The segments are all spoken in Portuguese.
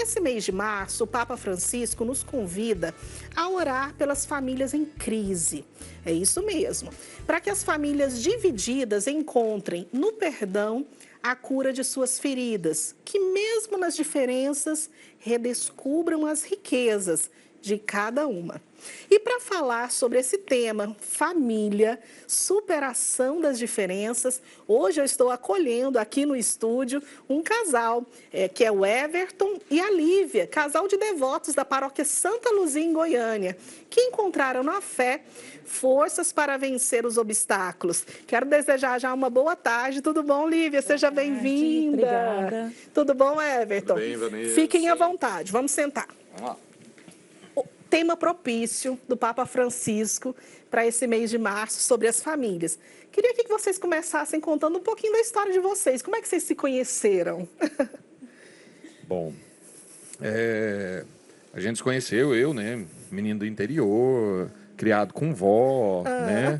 nesse mês de março, o Papa Francisco nos convida a orar pelas famílias em crise. É isso mesmo. Para que as famílias divididas encontrem no perdão a cura de suas feridas, que mesmo nas diferenças redescubram as riquezas de cada uma. E para falar sobre esse tema, família, superação das diferenças, hoje eu estou acolhendo aqui no estúdio um casal, que é o Everton e a Lívia, casal de devotos da paróquia Santa Luzia, em Goiânia, que encontraram na fé forças para vencer os obstáculos. Quero desejar já uma boa tarde. Tudo bom, Lívia? Seja bem-vinda. Obrigada. Tudo bom, Everton? Tudo bem, Vanessa? Fiquem à vontade. Vamos sentar. Vamos lá. Tema propício do Papa Francisco para esse mês de março sobre as famílias. Queria que vocês começassem contando um pouquinho da história de vocês. Como é que vocês se conheceram? Bom, a gente se conheceu, eu, né, menino do interior, criado com vó, né,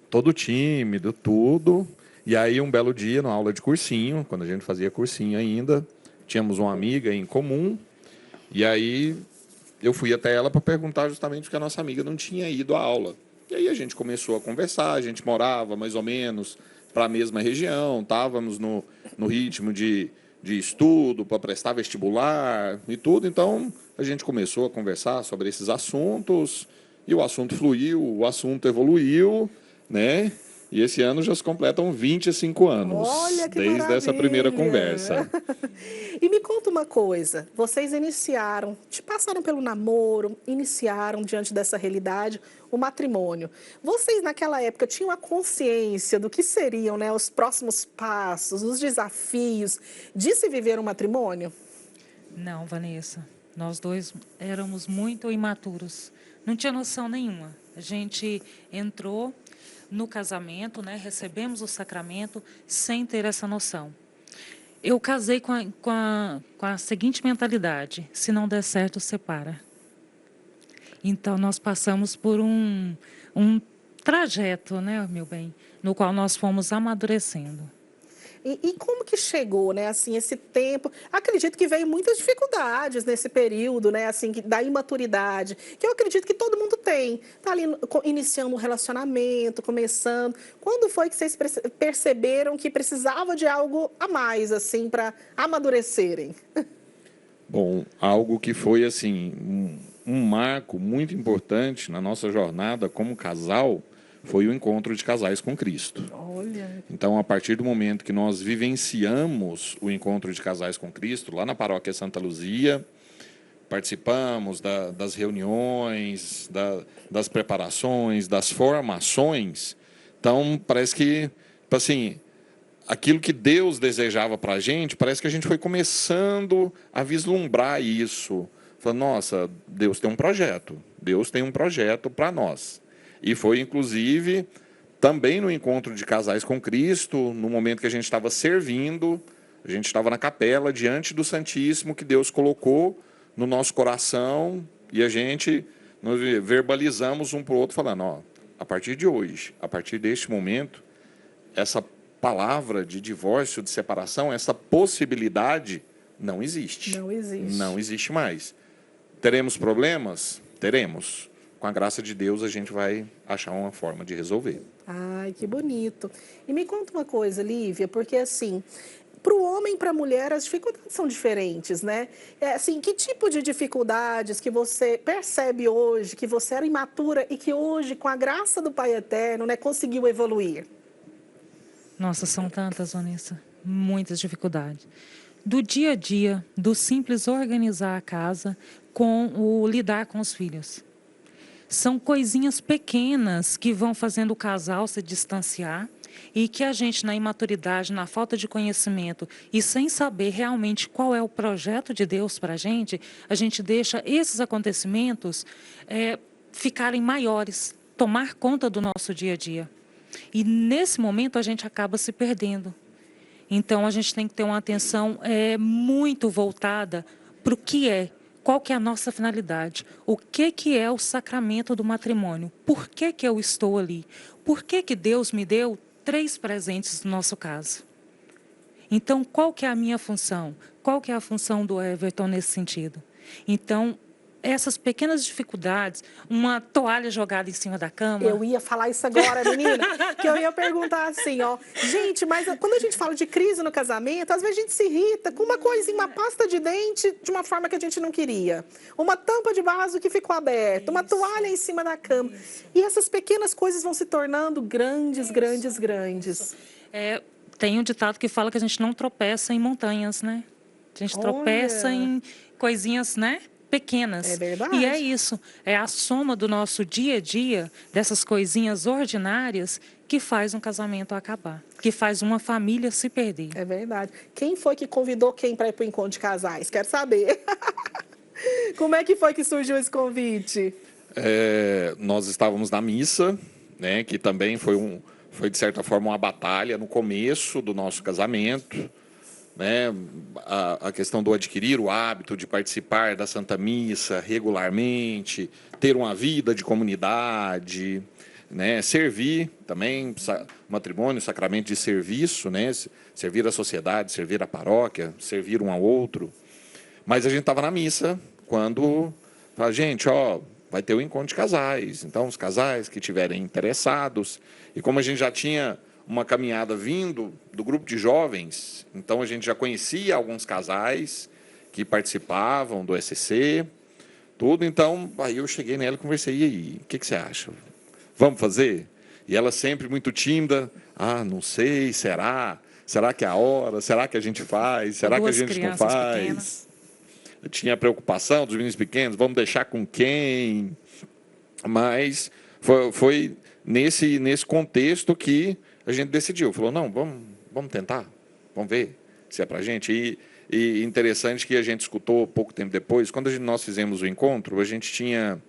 todo tímido, tudo. E aí, um belo dia, na aula de cursinho, quando a gente fazia cursinho ainda, tínhamos uma amiga em comum, e aí eu fui até ela para perguntar justamente porque a nossa amiga não tinha ido à aula. E aí a gente começou a conversar, a gente morava mais ou menos para a mesma região, estávamos no ritmo de estudo para prestar vestibular e tudo, então a gente começou a conversar sobre esses assuntos e o assunto fluiu, o assunto evoluiu, né? E esse ano já se completam 25 anos, Olha que desde maravilha. essa primeira conversa. E me conta uma coisa, vocês iniciaram, passaram pelo namoro, iniciaram diante dessa realidade o matrimônio. Vocês naquela época tinham a consciência do que seriam, né, os próximos passos, os desafios de se viver um matrimônio? Não, Vanessa, nós dois éramos muito imaturos, não tinha noção nenhuma. A gente entrou no casamento, né, recebemos o sacramento sem ter essa noção. Eu casei com a seguinte mentalidade: se não der certo, separa. Então, nós passamos por um trajeto, né, meu bem, no qual nós fomos amadurecendo. E como que chegou, né, assim, esse tempo? Acredito que veio muitas dificuldades nesse período, né, assim, da imaturidade, que eu acredito que todo mundo tem. Tá ali iniciando um relacionamento, começando. Quando foi que vocês perceberam que precisava de algo a mais, assim, para amadurecerem? Bom, algo que foi assim um marco muito importante na nossa jornada como casal foi o encontro de casais com Cristo. Olha. Então, a partir do momento que nós vivenciamos o encontro de casais com Cristo, lá na paróquia Santa Luzia, participamos das reuniões, das preparações, das formações. Então, parece que, assim, aquilo que Deus desejava para a gente, parece que a gente foi começando a vislumbrar isso. Falando, nossa, Deus tem um projeto para nós. E foi, inclusive, também no encontro de casais com Cristo, no momento que a gente estava servindo, a gente estava na capela, diante do Santíssimo, que Deus colocou no nosso coração, e nós verbalizamos um para o outro, falando, ó, a partir de hoje, a partir deste momento, essa palavra de divórcio, de separação, essa possibilidade não existe. Não existe. Não existe mais. Teremos problemas? Teremos. Com a graça de Deus, a gente vai achar uma forma de resolver. Ai, que bonito. E me conta uma coisa, Lívia, porque assim, para o homem e para a mulher as dificuldades são diferentes, né? Assim, que tipo de dificuldades que você percebe hoje, que você era imatura e que hoje, com a graça do Pai Eterno, né, conseguiu evoluir? Nossa, são tantas, Vanessa, muitas dificuldades. Do dia a dia, do simples organizar a casa, com o lidar com os filhos. São coisinhas pequenas que vão fazendo o casal se distanciar e que a gente, na imaturidade, na falta de conhecimento e sem saber realmente qual é o projeto de Deus para a gente deixa esses acontecimentos ficarem maiores, tomar conta do nosso dia a dia. E nesse momento a gente acaba se perdendo. Então a gente tem que ter uma atenção muito voltada para o que é. Qual que é a nossa finalidade? O que é o sacramento do matrimônio? Por que eu estou ali? Por que Deus me deu 3 presentes no nosso caso? Então, qual que é a minha função? Qual que é a função do Everton nesse sentido? Então, essas pequenas dificuldades, uma toalha jogada em cima da cama. Eu ia falar isso agora, menina, que eu ia perguntar assim, ó. Gente, mas quando a gente fala de crise no casamento, às vezes a gente se irrita com uma coisinha, uma pasta de dente de uma forma que a gente não queria. Uma tampa de vaso que ficou aberta, uma toalha em cima da cama. E essas pequenas coisas vão se tornando grandes, grandes, grandes. Tem um ditado que fala que a gente não tropeça em montanhas, né? A gente tropeça em coisinhas, né? Pequenas. É verdade. E é isso, é a soma do nosso dia a dia, dessas coisinhas ordinárias, que faz um casamento acabar, que faz uma família se perder. É verdade. Quem foi que convidou quem para ir para o encontro de casais? Quero saber. Como é que foi que surgiu esse convite? Nós estávamos na missa, né, que também foi, de certa forma, uma batalha no começo do nosso casamento. Né, a questão do adquirir o hábito de participar da Santa Missa regularmente, ter uma vida de comunidade, né, servir também, matrimônio, sacramento de serviço, né, servir a sociedade, servir a paróquia, servir um ao outro. Mas a gente estava na missa quando fala, gente, ó, vai ter o encontro de casais. Então, os casais que estiverem interessados, e como a gente já tinha uma caminhada vindo do grupo de jovens, então a gente já conhecia alguns casais que participavam do ECC, tudo. Então, aí eu cheguei nela e conversei, e aí, o que você acha? Vamos fazer? E ela sempre muito tímida, não sei, será? Será que é a hora? Será que a gente faz? Será que a gente não faz? Pequenas. Eu tinha a preocupação dos meninos pequenos, vamos deixar com quem? Mas foi nesse contexto que a gente decidiu, falou, não, vamos tentar, vamos ver se é para a gente. E interessante que a gente escutou pouco tempo depois, quando nós fizemos o encontro, a gente tinha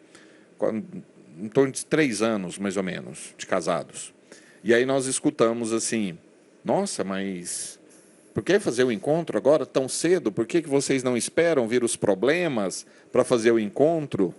em torno de 3 anos, mais ou menos, de casados. E aí nós escutamos assim, nossa, mas por que fazer o encontro agora tão cedo? Por que vocês não esperam vir os problemas para fazer o encontro?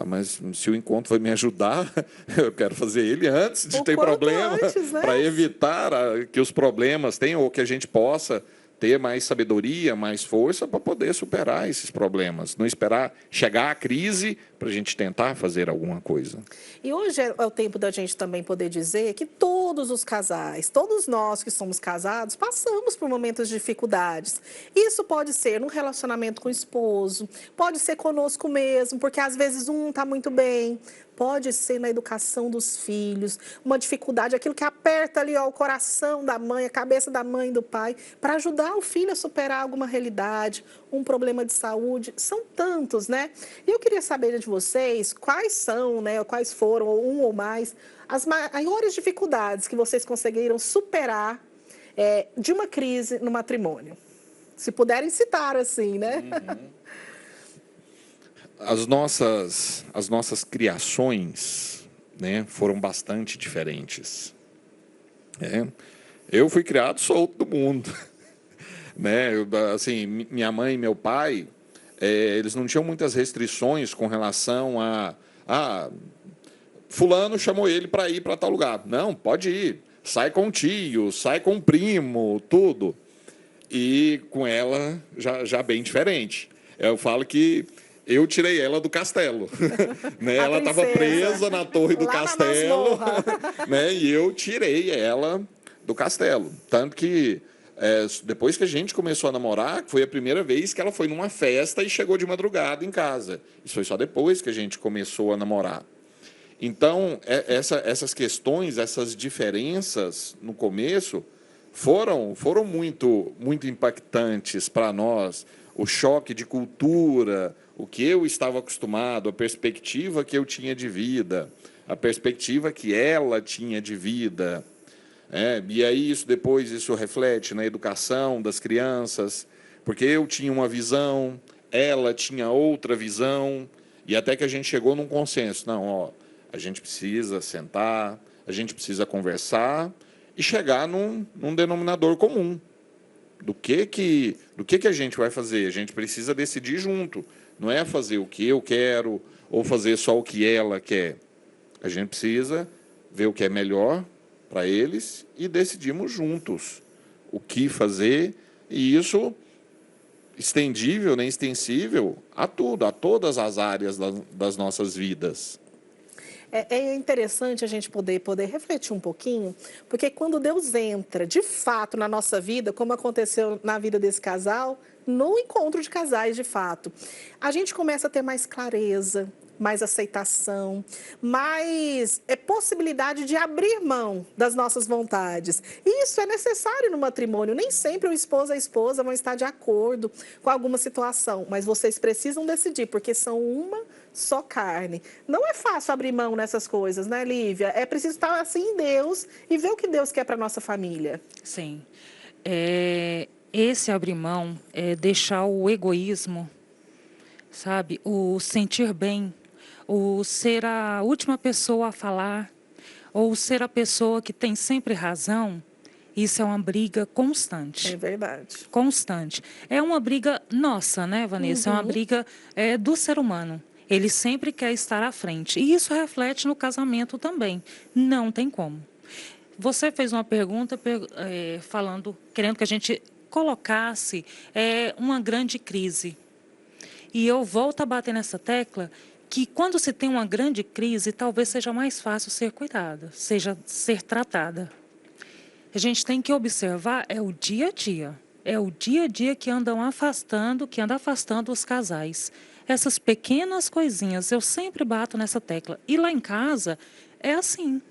Mas se o encontro vai me ajudar, eu quero fazer ele antes de ter problema, né? Para evitar que os problemas tenham, ou que a gente possa ter mais sabedoria, mais força para poder superar esses problemas. Não esperar chegar à crise para a gente tentar fazer alguma coisa. E hoje é o tempo da gente também poder dizer que todos os casais, todos nós que somos casados, passamos por momentos de dificuldades. Isso pode ser no relacionamento com o esposo, pode ser conosco mesmo, porque às vezes um está muito bem, pode ser na educação dos filhos, uma dificuldade, aquilo que aperta ali o coração da mãe, a cabeça da mãe e do pai, para ajudar o filho a superar alguma realidade, um problema de saúde. São tantos, né? E eu queria saber de vocês quais são, né, quais foram, um ou mais, as maiores dificuldades que vocês conseguiram superar de uma crise no matrimônio. Se puderem citar assim, né? Uhum. As nossas criações, né, foram bastante diferentes. Eu fui criado solto do mundo. Né? Assim, minha mãe e meu pai, eles não tinham muitas restrições com relação a fulano chamou ele para ir para tal lugar. Não, pode ir. Sai com o tio, sai com o primo, tudo. E com ela, já bem diferente. Eu falo que eu tirei ela do castelo. Né? Ela estava presa na torre do castelo. Né? E eu tirei ela do castelo. Tanto que, depois que a gente começou a namorar, foi a primeira vez que ela foi numa festa e chegou de madrugada em casa. Isso foi só depois que a gente começou a namorar. Então, essas questões, essas diferenças no começo foram muito, muito impactantes para nós. O choque de cultura, o que eu estava acostumado, a perspectiva que eu tinha de vida, a perspectiva que ela tinha de vida. E aí isso reflete na educação das crianças, porque eu tinha uma visão, ela tinha outra visão, e até que a gente chegou num consenso. Não, a gente precisa sentar, a gente precisa conversar e chegar num denominador comum. Do que a gente vai fazer? A gente precisa decidir junto. Não é fazer o que eu quero ou fazer só o que ela quer. A gente precisa ver o que é melhor para eles e decidimos juntos. o que fazer, e isso estendível, né, extensível a tudo, a todas as áreas das nossas vidas. É interessante a gente poder refletir um pouquinho, porque quando Deus entra de fato na nossa vida, como aconteceu na vida desse casal, no encontro de casais de fato, a gente começa a ter mais clareza, mais aceitação, mais possibilidade de abrir mão das nossas vontades. E isso é necessário no matrimônio. Nem sempre o esposo e a esposa vão estar de acordo com alguma situação, mas vocês precisam decidir, porque são uma só carne. Não é fácil abrir mão nessas coisas, né, Lívia? É preciso estar assim em Deus e ver o que Deus quer para nossa família. Sim. Esse abrir mão é deixar o egoísmo, sabe? O sentir bem, o ser a última pessoa a falar, ou ser a pessoa que tem sempre razão. Isso é uma briga constante. É verdade. Constante. É uma briga nossa, né, Vanessa? É uma briga do ser humano. Ele sempre quer estar à frente. E isso reflete no casamento também. Não tem como. Você fez uma pergunta querendo que a gente colocasse uma grande crise. E eu volto a bater nessa tecla que quando se tem uma grande crise, talvez seja mais fácil ser cuidada, seja ser tratada. A gente tem que observar o dia a dia. É o dia a dia que anda afastando os casais. Essas pequenas coisinhas, eu sempre bato nessa tecla. E lá em casa é assim.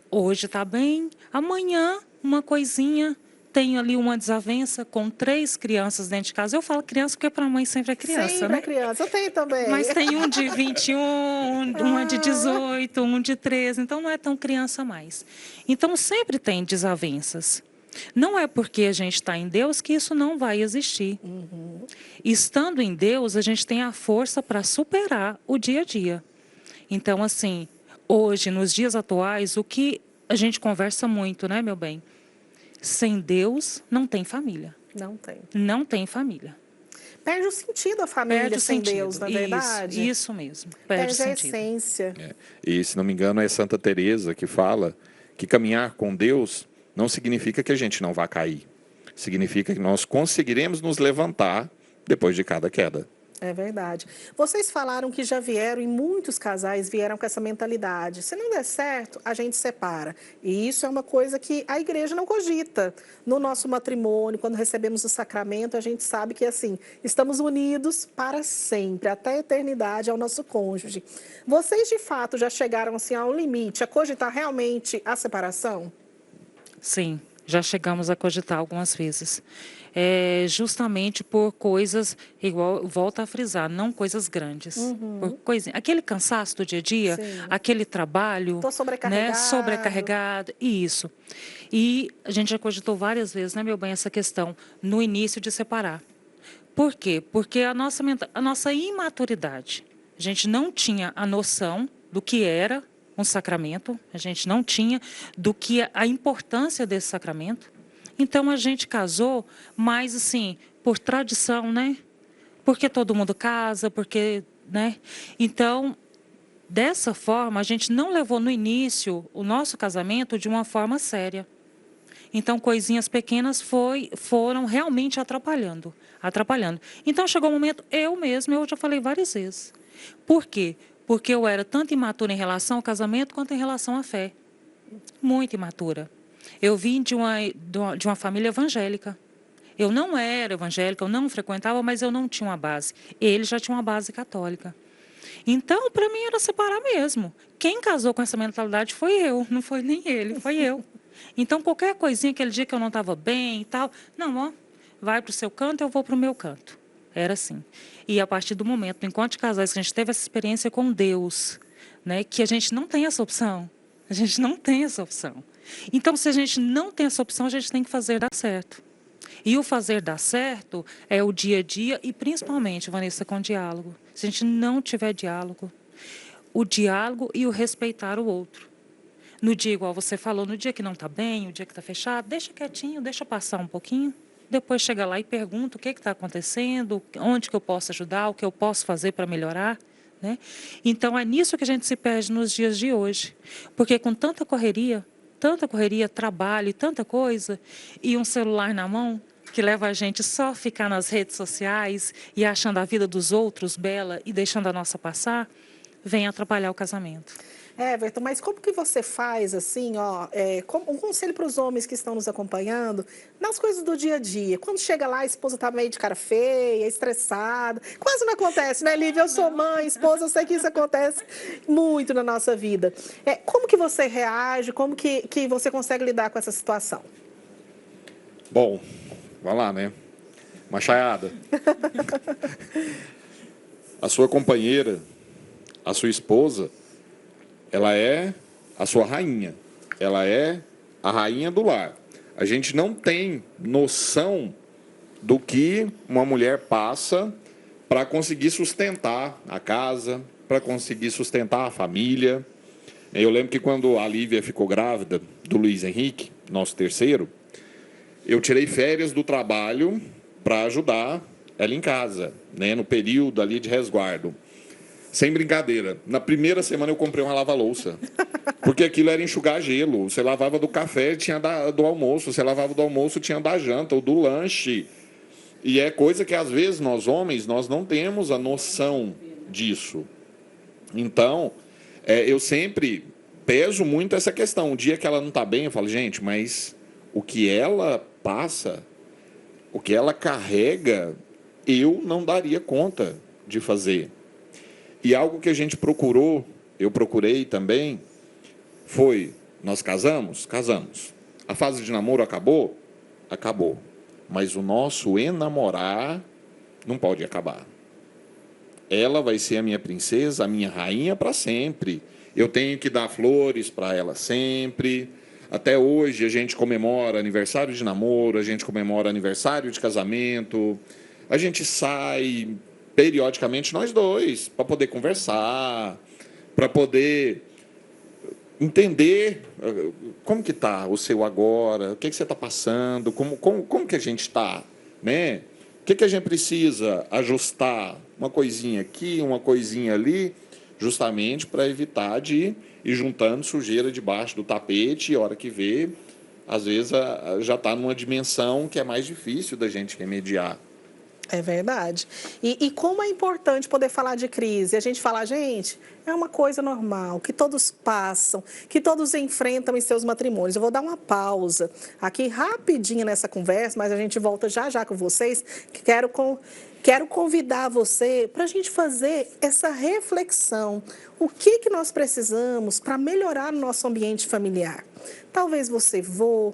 Hoje está bem, amanhã uma coisinha, tenho ali uma desavença com 3 crianças dentro de casa. Eu falo criança porque para a mãe sempre é criança, sempre né? é criança, eu tenho também. Mas tem um de 21, uma de 18, um de 13, então não é tão criança mais. Então sempre tem desavenças. Não é porque a gente está em Deus que isso não vai existir. Estando em Deus, a gente tem a força para superar o dia a dia. Então, assim, hoje, nos dias atuais, o que a gente conversa muito, né, meu bem? Sem Deus, não tem família. Não tem. Não tem família. Perde o sentido a família Perde o sem sentido. Deus, na verdade. Isso mesmo. Perde o a sentido. essência. E, se não me engano, é Santa Teresa que fala que caminhar com Deus não significa que a gente não vá cair. Significa que nós conseguiremos nos levantar depois de cada queda. É verdade. Vocês falaram que já vieram, e muitos casais vieram com essa mentalidade. Se não der certo, a gente separa. E isso é uma coisa que a igreja não cogita. No nosso matrimônio, quando recebemos o sacramento, a gente sabe que, assim, estamos unidos para sempre, até a eternidade, ao nosso cônjuge. Vocês, de fato, já chegaram, assim, ao limite, a cogitar realmente a separação? Sim, já chegamos a cogitar algumas vezes. Justamente por coisas, igual, volto a frisar, não coisas grandes. Por aquele cansaço do dia a dia, Sim. aquele trabalho, Tô sobrecarregado. né, sobrecarregado, isso. E a gente já cogitou várias vezes, né, meu bem, essa questão, no início de separar. Por quê? Porque a nossa imaturidade, a gente não tinha a noção do que era um sacramento, a gente não tinha do que a importância desse sacramento. Então, a gente casou mais, assim, por tradição, né? Porque todo mundo casa, porque, né? Então, dessa forma, a gente não levou no início o nosso casamento de uma forma séria. Então, coisinhas pequenas foram realmente atrapalhando. Então, chegou um momento, eu já falei várias vezes. Por quê? Porque eu era tanto imatura em relação ao casamento quanto em relação à fé. Muito imatura. Eu vim de uma família evangélica. Eu não era evangélica, eu não frequentava, mas eu não tinha uma base. Ele já tinha uma base católica. Então, para mim, era separar mesmo. Quem casou com essa mentalidade foi eu, não foi nem ele, foi eu. Então, qualquer coisinha, aquele dia que eu não estava bem e tal, não, ó, vai para o seu canto, eu vou para o meu canto. Era assim. E a partir do momento, enquanto de casais, que a gente teve essa experiência com Deus, né, que a gente não tem essa opção. A gente não tem essa opção. Então, se a gente não tem essa opção, a gente tem que fazer dar certo. E o fazer dar certo é o dia a dia e, principalmente, Vanessa, com diálogo. Se a gente não tiver diálogo, o diálogo e o respeitar o outro. No dia, igual você falou, no dia que não está bem, o dia que está fechado, deixa quietinho, deixa passar um pouquinho. Depois chega lá e pergunta o que está acontecendo, onde que eu posso ajudar, o que eu posso fazer para melhorar. Né? Então, é nisso que a gente se perde nos dias de hoje. Porque com tanta correria, tanta correria, trabalho e tanta coisa, e um celular na mão que leva a gente só a ficar nas redes sociais e achando a vida dos outros bela e deixando a nossa passar, vem atrapalhar o casamento. Everton, mas como que você faz, assim, ó, um conselho para os homens que estão nos acompanhando, nas coisas do dia a dia? Quando chega lá, a esposa tá meio de cara feia, estressada, quase não acontece, né, Lívia? Eu sou mãe, esposa, eu sei que isso acontece muito na nossa vida. Como que você reage, como que você consegue lidar com essa situação? Bom, vai lá, né? Machaiada. A sua companheira, a sua esposa, ela é a sua rainha. Ela é a rainha do lar. A gente não tem noção do que uma mulher passa para conseguir sustentar a casa, para conseguir sustentar a família. Eu lembro que quando a Lívia ficou grávida do Luiz Henrique, nosso terceiro, eu tirei férias do trabalho para ajudar ela em casa, né, no período ali de resguardo. Sem brincadeira, na primeira semana eu comprei uma lava-louça, porque aquilo era enxugar gelo. Você lavava do café, tinha do almoço. Você lavava do almoço, tinha da janta ou do lanche. E é coisa que, às vezes, nós homens, nós não temos a noção disso. Então, eu sempre peso muito essa questão. O dia que ela não está bem, eu falo, gente, mas o que ela passa, o que ela carrega, eu não daria conta de fazer. E algo que a gente procurou, eu procurei também, foi, nós casamos? Casamos. A fase de namoro acabou? Acabou. Mas o nosso enamorar não pode acabar. Ela vai ser a minha princesa, a minha rainha para sempre. Eu tenho que dar flores para ela sempre. Até hoje a gente comemora aniversário de namoro, a gente comemora aniversário de casamento, a gente sai periodicamente nós dois, para poder conversar, para poder entender como que está o seu agora, o que você está passando, como que a gente está, né? O que a gente precisa ajustar, uma coisinha aqui, uma coisinha ali, justamente para evitar de ir juntando sujeira debaixo do tapete, e a hora que vê, às vezes já está numa dimensão que é mais difícil da gente remediar. É verdade. E como é importante poder falar de crise. A gente fala, gente, é uma coisa normal, que todos passam, que todos enfrentam em seus matrimônios. Eu vou dar uma pausa aqui rapidinho nessa conversa, mas a gente volta já já com vocês, que quero convidar você para a gente fazer essa reflexão. O que nós precisamos para melhorar o nosso ambiente familiar? Talvez você, vó,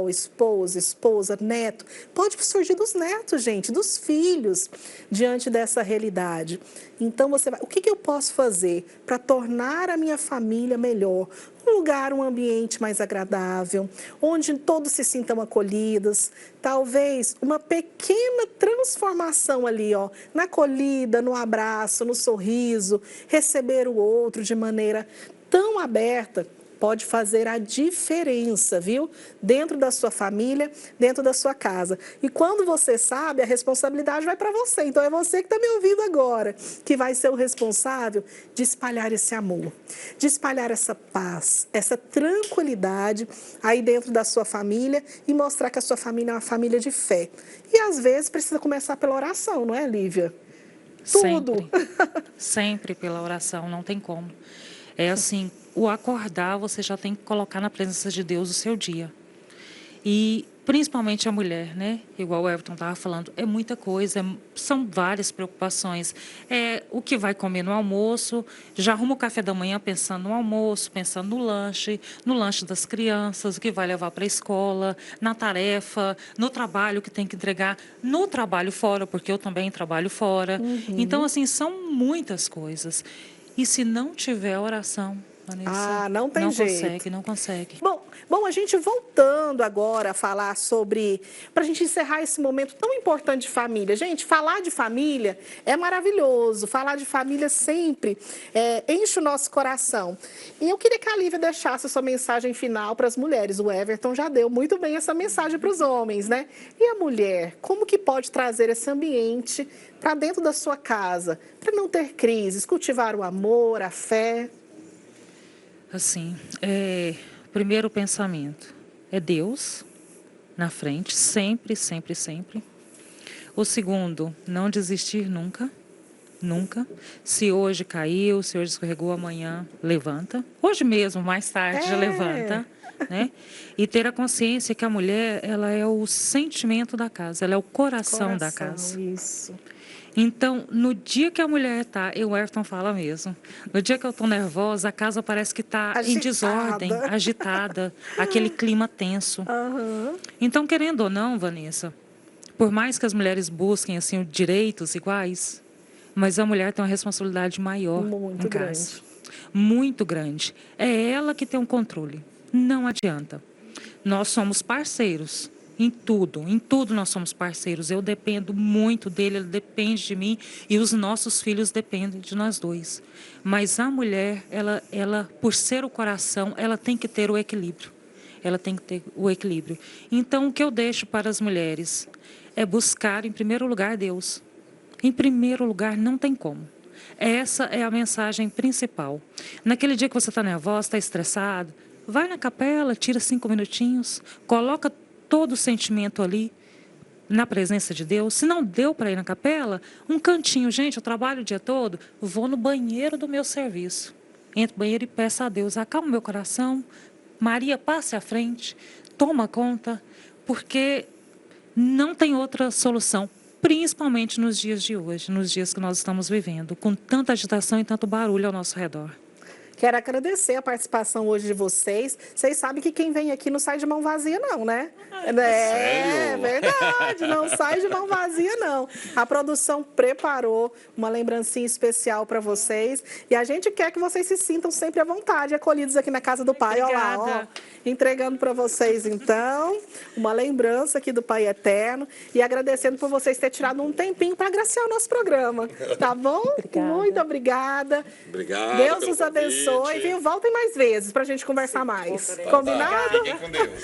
esposa, neto. Pode surgir dos netos, gente, dos filhos, diante dessa realidade. Então, o que eu posso fazer para tornar a minha família melhor? Um lugar, um ambiente mais agradável, onde todos se sintam acolhidos. Talvez uma pequena transformação ali, ó, na acolhida, no abraço, no sorriso, receber o outro de maneira tão aberta, pode fazer a diferença, viu? Dentro da sua família, dentro da sua casa. E quando você sabe, a responsabilidade vai para você. Então, é você que está me ouvindo agora, que vai ser o responsável de espalhar esse amor, de espalhar essa paz, essa tranquilidade aí dentro da sua família e mostrar que a sua família é uma família de fé. E, às vezes, precisa começar pela oração, não é, Lívia? Tudo. Sempre pela oração, não tem como. É assim, o acordar, você já tem que colocar na presença de Deus o seu dia. E principalmente a mulher, né? Igual o Everton estava falando, é muita coisa, são várias preocupações. É o que vai comer no almoço, já arruma o café da manhã pensando no almoço, pensando no lanche das crianças, o que vai levar para a escola, na tarefa, no trabalho que tem que entregar, no trabalho fora, porque eu também trabalho fora. Então, assim, são muitas coisas. E se não tiver oração, Vanessa, não tem jeito. Não consegue. Bom, a gente voltando agora a falar sobre, para a gente encerrar esse momento tão importante de família. Gente, falar de família é maravilhoso, falar de família sempre enche o nosso coração. E eu queria que a Lívia deixasse a sua mensagem final para as mulheres. O Everton já deu muito bem essa mensagem para os homens, né? E a mulher, como que pode trazer esse ambiente para dentro da sua casa, para não ter crises, cultivar o amor, a fé? Assim, primeiro pensamento é Deus na frente, sempre, sempre, sempre. O segundo, não desistir nunca, nunca. Se hoje caiu, se hoje escorregou, amanhã levanta. Hoje mesmo, mais tarde, já levanta. Né? E ter a consciência que a mulher, ela é o sentimento da casa, ela é o coração da casa. Isso. Então, no dia que a mulher está, o Ayrton fala mesmo, no dia que eu estou nervosa, a casa parece que está em desordem, agitada, aquele clima tenso. Então, querendo ou não, Vanessa, por mais que as mulheres busquem assim, direitos iguais, mas a mulher tem uma responsabilidade maior muito em casa. Grande. Muito grande. É ela que tem um controle. Não adianta. Nós somos parceiros. Em tudo nós somos parceiros. Eu dependo muito dele, ele depende de mim e os nossos filhos dependem de nós dois. Mas a mulher, ela, por ser o coração, ela tem que ter o equilíbrio. Ela tem que ter o equilíbrio. Então, o que eu deixo para as mulheres é buscar, em primeiro lugar, Deus. Em primeiro lugar, não tem como. Essa é a mensagem principal. Naquele dia que você está nervosa, está estressado, vai na capela, tira 5 minutinhos, coloca todo o sentimento ali na presença de Deus. Se não deu para ir na capela, um cantinho. Gente, eu trabalho o dia todo, vou no banheiro do meu serviço. Entro no banheiro e peço a Deus, acalma o meu coração. Maria, passe à frente, toma conta, porque não tem outra solução. Principalmente nos dias de hoje, nos dias que nós estamos vivendo, com tanta agitação e tanto barulho ao nosso redor. Quero agradecer a participação hoje de vocês. Vocês sabem que quem vem aqui não sai de mão vazia, não, né? Sério? Verdade, não sai de mão vazia, não. A produção preparou uma lembrancinha especial para vocês. E a gente quer que vocês se sintam sempre à vontade, acolhidos aqui na casa do Pai. Obrigada. Olha lá, ó. Entregando para vocês, então, uma lembrança aqui do Pai Eterno. E agradecendo por vocês terem tirado um tempinho para agraciar o nosso programa. Tá bom? Obrigada. Muito obrigada. Obrigado. Deus nos abençoe. Viu? Voltem mais vezes para a gente conversar mais. Combinado? Fiquem com Deus.